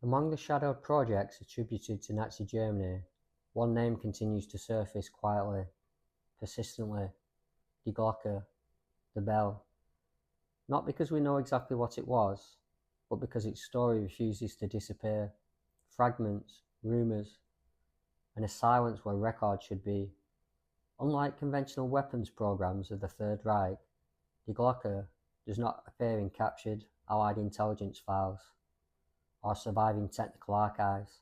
Among the shadowed projects attributed to Nazi Germany, one name continues to surface quietly, persistently: Die Glocke, the bell. Not because we know exactly what it was, but because its story refuses to disappear. Fragments, rumours, and a silence where record should be. Unlike conventional weapons programs of the Third Reich, Die Glocke does not appear in captured Allied intelligence files or surviving technical archives.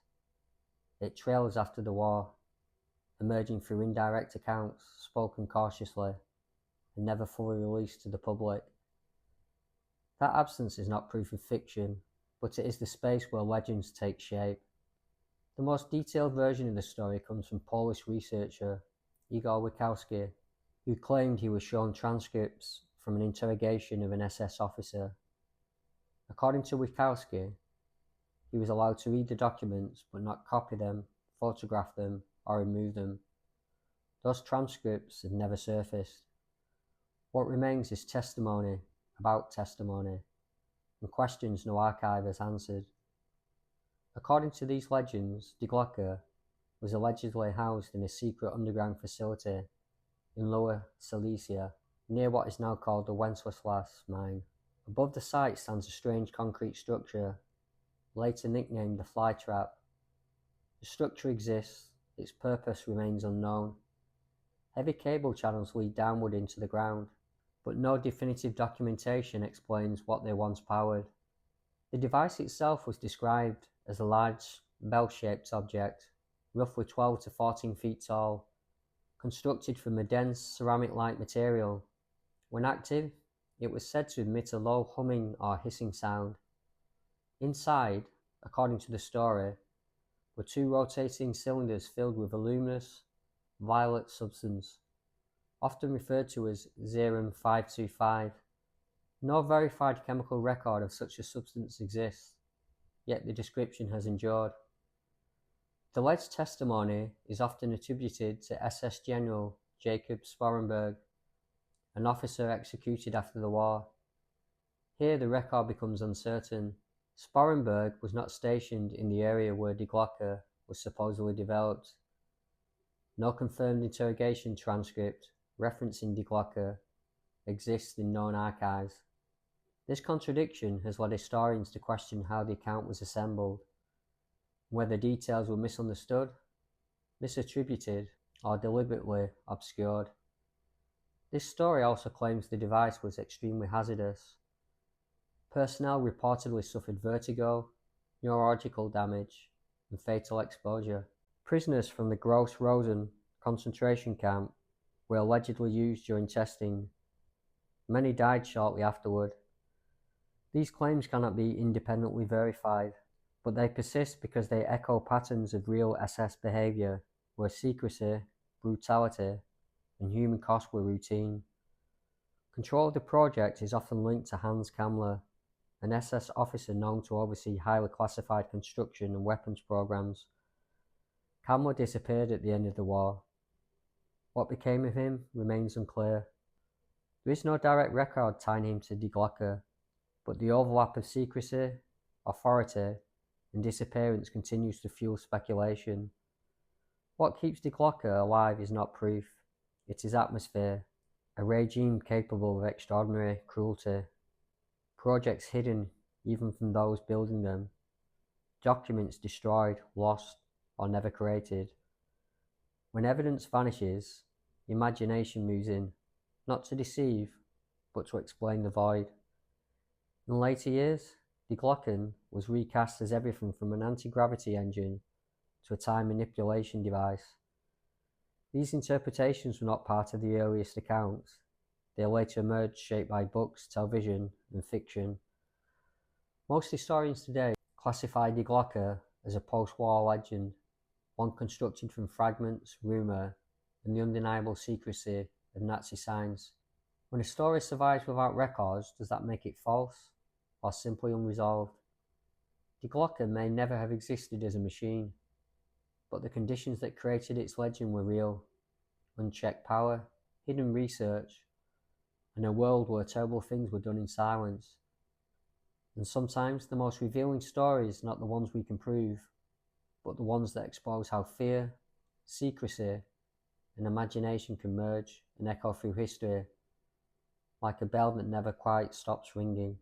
It trails after the war, emerging through indirect accounts spoken cautiously and never fully released to the public. That absence is not proof of fiction, but it is the space where legends take shape. The most detailed version of the story comes from Polish researcher Igor Wikowski, who claimed he was shown transcripts from an interrogation of an SS officer. According to Wikowski, he was allowed to read the documents but not copy them, photograph them, or remove them. Those transcripts have never surfaced. What remains is testimony about testimony, and questions no archive has answered. According to these legends, Die Glocke was allegedly housed in a secret underground facility in Lower Silesia, near what is now called the Wenceslas mine. Above the site stands a strange concrete structure, later nicknamed the Fly Trap. The structure exists, its purpose remains unknown. Heavy cable channels lead downward into the ground, but no definitive documentation explains what they once powered. The device itself was described as a large, bell-shaped object, roughly 12 to 14 feet tall, constructed from a dense ceramic-like material. When active, it was said to emit a low humming or hissing sound. Inside, according to the story, were two rotating cylinders filled with a luminous, violet substance, often referred to as Xerum 525. No verified chemical record of such a substance exists, yet the description has endured. The alleged testimony is often attributed to SS General Jacob Sporenberg, an officer executed after the war. Here the record becomes uncertain. Sporenberg was not stationed in the area where Die Glocke was supposedly developed. No confirmed interrogation transcript referencing Die Glocke exists in known archives. This contradiction has led historians to question how the account was assembled, whether details were misunderstood, misattributed, or deliberately obscured. This story also claims the device was extremely hazardous. Personnel reportedly suffered vertigo, neurological damage, and fatal exposure. Prisoners from the Gross Rosen concentration camp were allegedly used during testing. Many died shortly afterward. These claims cannot be independently verified, but they persist because they echo patterns of real SS behavior, where secrecy, brutality, and human cost were routine. Control of the project is often linked to Hans Kammler, an SS officer known to oversee highly classified construction and weapons programs. Kammler disappeared at the end of the war. What became of him remains unclear. There is no direct record tying him to Die Glocke, but the overlap of secrecy, authority, and disappearance continues to fuel speculation. What keeps Die Glocke alive is not proof, it is atmosphere, a regime capable of extraordinary cruelty, projects hidden even from those building them, documents destroyed, lost, or never created. When evidence vanishes, imagination moves in, not to deceive, but to explain the void. In later years, Die Glocke was recast as everything from an anti-gravity engine to a time manipulation device. These interpretations were not part of the earliest accounts. They later emerged shaped by books, television, and fiction. Most historians today classify Die Glocke as a post-war legend, one constructed from fragments, rumour, and the undeniable secrecy of Nazi signs. When a story survives without records, does that make it false, or simply unresolved? Die Glocke may never have existed as a machine, but the conditions that created its legend were real: unchecked power, hidden research, and a world where terrible things were done in silence. And sometimes the most revealing stories are not the ones we can prove, but the ones that expose how fear, secrecy, and imagination can merge and echo through history like a bell that never quite stops ringing.